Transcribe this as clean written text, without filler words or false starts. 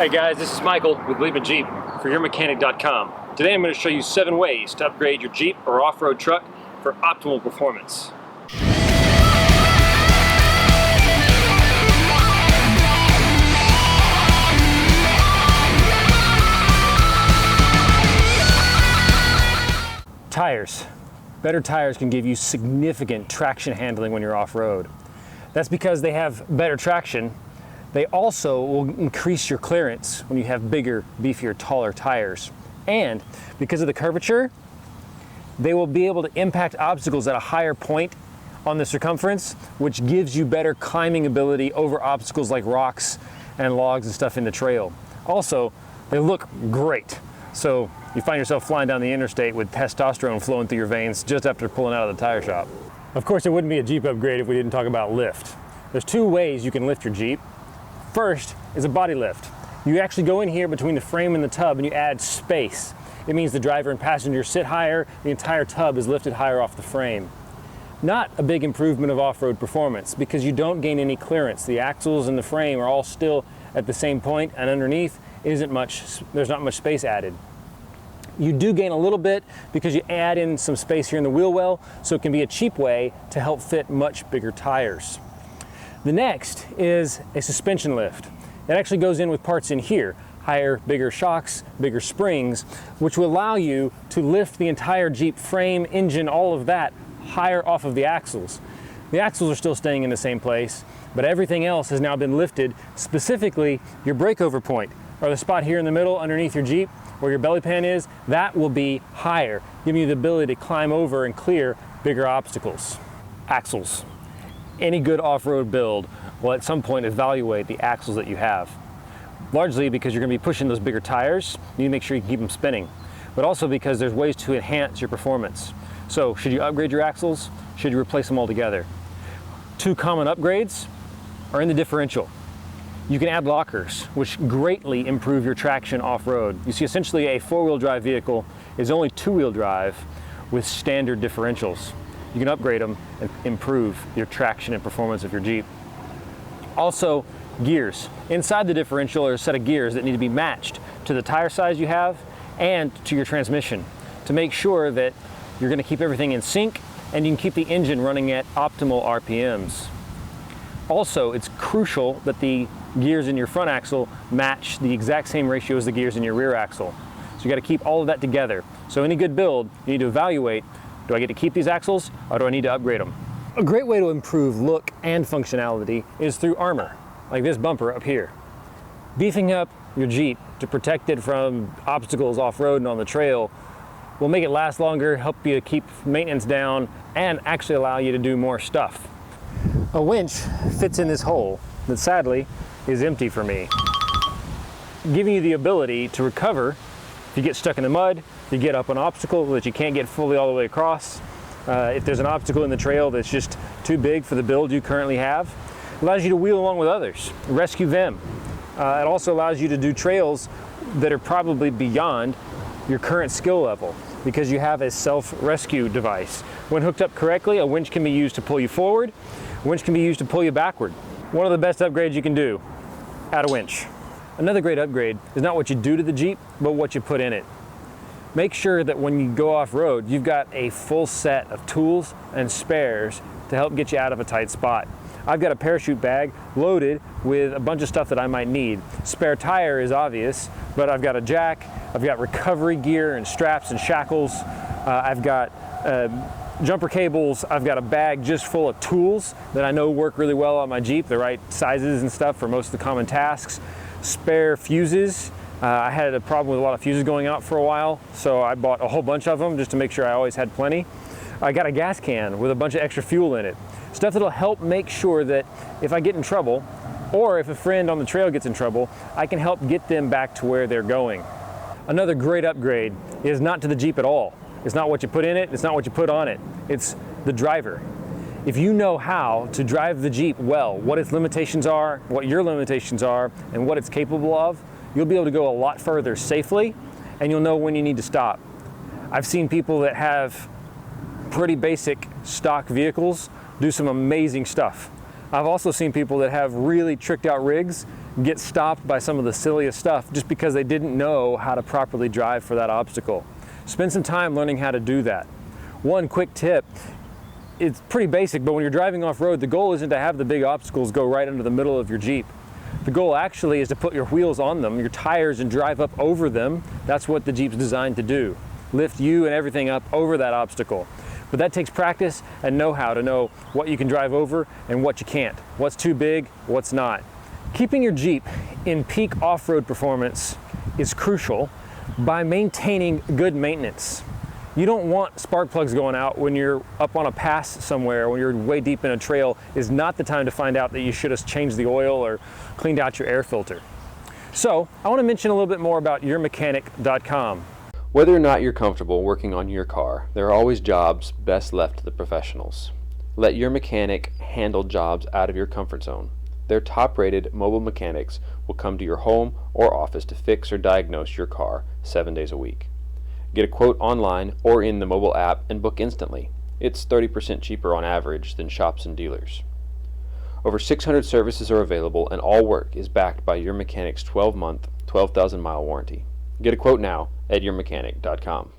Hey guys, this is Michael with BleepinJeep for YourMechaniccom. Today I'm going to show you 7 ways to upgrade your Jeep or off-road truck for optimal performance. Tires. Better tires can give you significant traction handling when you're off-road. That's because they have better traction. They also will increase your clearance when you have bigger, beefier, taller tires. And because of the curvature, they will be able to impact obstacles at a higher point on the circumference, which gives you better climbing ability over obstacles like rocks and logs and stuff in the trail. Also, they look great. So you find yourself flying down the interstate with testosterone flowing through your veins just after pulling out of the tire shop. Of course, it wouldn't be a Jeep upgrade if we didn't talk about lift. There's 2 ways you can lift your Jeep. First is a body lift. You actually go in here between the frame and the tub and you add space. It means the driver and passenger sit higher, the entire tub is lifted higher off the frame. Not a big improvement of off-road performance because you don't gain any clearance. The axles and the frame are all still at the same point, and underneath there's not much space added. You do gain a little bit because you add in some space here in the wheel well, so it can be a cheap way to help fit much bigger tires. The next is a suspension lift. It actually goes in with parts in here, higher, bigger shocks, bigger springs, which will allow you to lift the entire Jeep frame, engine, all of that higher off of the axles. The axles are still staying in the same place, but everything else has now been lifted, specifically your breakover point, or the spot here in the middle underneath your Jeep where your belly pan is, that will be higher, giving you the ability to climb over and clear bigger obstacles. Axles. Any good off-road build will at some point evaluate the axles that you have. Largely because you're going to be pushing those bigger tires, you need to make sure you can keep them spinning. But also because there's ways to enhance your performance. So should you upgrade your axles? Should you replace them altogether? 2 common upgrades are in the differential. You can add lockers, which greatly improve your traction off-road. You see, essentially a 4-wheel drive vehicle is only 2-wheel drive with standard differentials. You can upgrade them and improve your traction and performance of your Jeep. Also, gears. Inside the differential are a set of gears that need to be matched to the tire size you have and to your transmission to make sure that you're going to keep everything in sync and you can keep the engine running at optimal RPMs. Also, it's crucial that the gears in your front axle match the exact same ratio as the gears in your rear axle. So you got to keep all of that together. So any good build, you need to evaluate, do I get to keep these axles or do I need to upgrade them? A great way to improve look and functionality is through armor, like this bumper up here. Beefing up your Jeep to protect it from obstacles off-road and on the trail will make it last longer, help you to keep maintenance down, and actually allow you to do more stuff. A winch fits in this hole that sadly is empty for me, giving you the ability to recover if you get stuck in the mud, if you get up an obstacle that you can't get fully all the way across, if there's an obstacle in the trail that's just too big for the build you currently have. It allows you to wheel along with others, rescue them. It also allows you to do trails that are probably beyond your current skill level because you have a self-rescue device. When hooked up correctly, a winch can be used to pull you forward, a winch can be used to pull you backward. One of the best upgrades you can do, add a winch. Another great upgrade is not what you do to the Jeep, but what you put in it. Make sure that when you go off-road, you've got a full set of tools and spares to help get you out of a tight spot. I've got a parachute bag loaded with a bunch of stuff that I might need. Spare tire is obvious, but I've got a jack, I've got recovery gear and straps and shackles, I've got jumper cables, I've got a bag just full of tools that I know work really well on my Jeep, the right sizes and stuff for most of the common tasks. Spare fuses. I had a problem with a lot of fuses going out for a while, so I bought a whole bunch of them just to make sure I always had plenty. I got a gas can with a bunch of extra fuel in it. Stuff that'll help make sure that if I get in trouble, or if a friend on the trail gets in trouble, I can help get them back to where they're going. Another great upgrade is not to the Jeep at all. It's not what you put in it, it's not what you put on it. It's the driver. If you know how to drive the Jeep well, what its limitations are, what your limitations are, and what it's capable of, you'll be able to go a lot further safely, and you'll know when you need to stop. I've seen people that have pretty basic stock vehicles do some amazing stuff. I've also seen people that have really tricked out rigs get stopped by some of the silliest stuff just because they didn't know how to properly drive for that obstacle. Spend some time learning how to do that. One quick tip, it's pretty basic, but when you're driving off-road, the goal isn't to have the big obstacles go right under the middle of your Jeep. The goal actually is to put your wheels on them, your tires, and drive up over them. That's what the Jeep's designed to do. Lift you and everything up over that obstacle. But that takes practice and know-how to know what you can drive over and what you can't, what's too big, what's not. Keeping your Jeep in peak off-road performance is crucial by maintaining good maintenance. You don't want spark plugs going out when you're up on a pass somewhere, when you're way deep in a trail. Is not the time to find out that you should have changed the oil or cleaned out your air filter. So I want to mention a little bit more about YourMechaniccom. Whether or not you're comfortable working on your car, there are always jobs best left to the professionals. Let your mechanic handle jobs out of your comfort zone. Their top-rated mobile mechanics will come to your home or office to fix or diagnose your car 7 days a week. Get a quote online or in the mobile app and book instantly. It's 30% cheaper on average than shops and dealers. Over 600 services are available and all work is backed by your mechanic's 12-month, 12,000-mile warranty. Get a quote now at YourMechanic.com.